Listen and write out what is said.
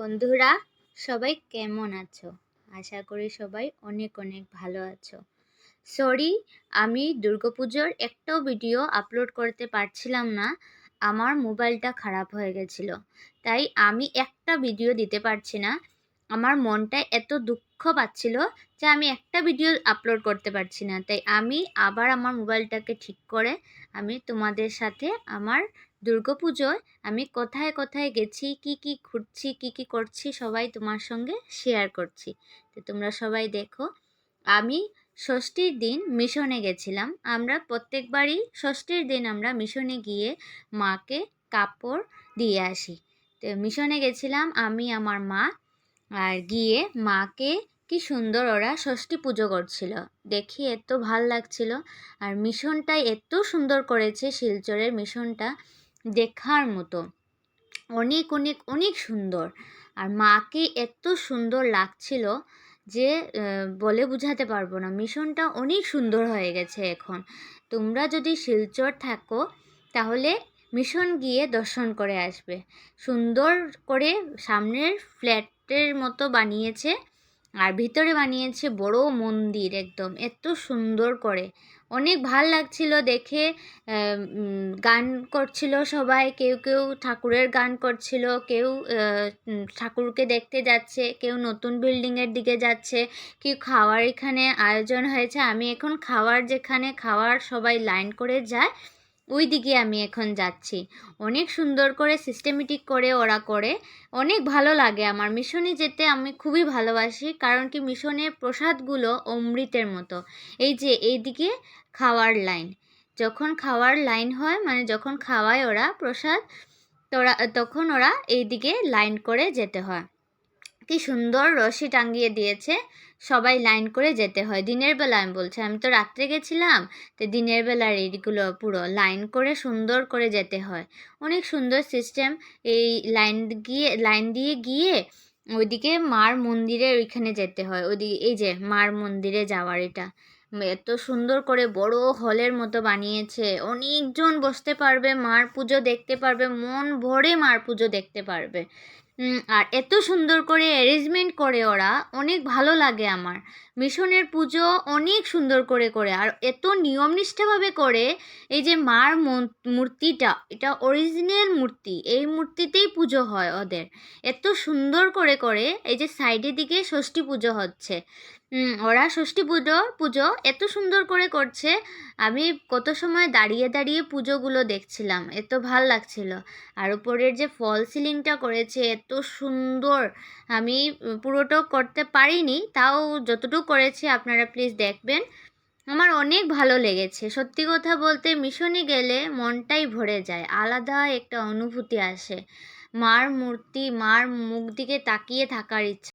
বন্ধুরা সবাই কেমন আছো? আশা করি সবাই অনেক অনেক ভালো আছো। সরি, আমি দুর্গাপুজোর একটাও ভিডিও আপলোড করতে পারছিলাম না। আমার মোবাইলটা খারাপ হয়ে গেছিল, তাই আমি একটা ভিডিও দিতে পারছি না। আমার মনটা এত দুঃখ পাচ্ছিল যে আমি একটা ভিডিও আপলোড করতে পারছি না। তাই আমি আবার আমার মোবাইলটাকে ঠিক করে আমি তোমাদের সাথে আমার দুর্গাপুজোয় আমি কোথায় কোথায় গেছি, কি কি ঘুরছি, কি কি করছি সবাই তোমার সঙ্গে শেয়ার করছি। তো তোমরা সবাই দেখো। আমি ষষ্ঠীর দিন মিশনে গেছিলাম। আমরা প্রত্যেকবারই ষষ্ঠীর দিন আমরা মিশনে গিয়ে মাকে কাপড় দিয়ে আসি। তো মিশনে গেছিলাম আমি আমার মা, আর গিয়ে মাকে কি সুন্দর ওরা ষষ্ঠী পুজো করছিল, দেখি এত ভাল লাগছিল। আর মিশনটাই এত সুন্দর করেছে, শিলচরের মিশনটা দেখার মতো, অনেক অনেক অনেক সুন্দর। আর মাকে এত সুন্দর লাগছিল যে বলে বোঝাতে পারবো না। মিশনটা অনেক সুন্দর হয়ে গেছে এখন। তোমরা যদি শিলচর থাকো তাহলে মিশন গিয়ে দর্শন করে আসবে। সুন্দর করে সামনের ফ্ল্যাটের মতো বানিয়েছে, আর ভিতরে বানিয়েছে বড় মন্দির, একদম এত সুন্দর করে। অনেক ভাল লাগছিল দেখে। গান করছিল সবাই, কেউ কেউ ঠাকুরের গান করছিল, কেউ ঠাকুরকে দেখতে যাচ্ছে, কেউ নতুন বিল্ডিংয়ের দিকে যাচ্ছে, কেউ খাওয়ার এখানে আয়োজন হয়েছে। আমি এখন খাওয়ার, যেখানে খাওয়ার সবাই লাইন করে যায় ওই দিকে আমি এখন যাচ্ছি। অনেক সুন্দর করে সিস্টেমেটিক করে ওরা করে, অনেক ভালো লাগে। আমার মিশনে যেতে আমি খুবই ভালোবাসি, কারণ কি মিশনের প্রসাদগুলো অমৃতের মতো। এই যে এইদিকে খাওয়ার লাইন, যখন খাওয়ার লাইন হয় মানে যখন খাওয়ায় ওরা প্রসাদ, তখন ওরা এইদিকে লাইন করে যেতে হয়। কি সুন্দর রশি টাঙিয়ে দিয়েছে, সবাই লাইন করে যেতে হয়। দিনের বেলা আমি বলছি, আমি তো রাত্রে গেছিলাম, তো দিনের বেলার এইগুলো পুরো লাইন করে সুন্দর করে যেতে হয়। অনেক সুন্দর সিস্টেম। এই লাইন দিয়ে গিয়ে ওইদিকে মার মন্দিরের ওইখানে যেতে হয়। ওইদিকে এই যে মার মন্দিরে যাওয়ার এটা এত সুন্দর করে বড় হলের মতো বানিয়েছে, অনেকজন বসতে পারবে, মার পুজো দেখতে পারবে, মন ভরে মার পুজো দেখতে পারবে। আর এত সুন্দর করে অ্যারেঞ্জমেন্ট করে ওরা, অনেক ভালো লাগে আমার। মিশনের পুজো অনেক সুন্দর করে করে, আর এত নিয়মনিষ্ঠভাবে করে। এই যে মার মূর্তিটা, এটা অরিজিনাল মূর্তি, এই মূর্তিতেই পুজো হয় ওদের। এত সুন্দর করে করে। এই যে সাইডের দিকে ষষ্ঠী পুজো হচ্ছে, ওরা ষষ্ঠী পুজো এত সুন্দর করে করছে। আমি কত সময় দাঁড়িয়ে দাঁড়িয়ে পুজোগুলো দেখছিলাম, এত ভাল লাগছিল। আর উপরের যে ফল সিলিংটা করেছে এত সুন্দর, আমি পুরোটাও করতে পারিনি, তাও যতটুকু করেছি আপনারা প্লিজ দেখবেন। আমার অনেক ভালো লেগেছে। সত্যি কথা বলতে মিশনে গেলে মনটাই ভরে যায়, আলাদা একটা অনুভূতি আসে। মার মূর্তি, মার মুখ দিকে তাকিয়ে থাকার ইচ্ছা।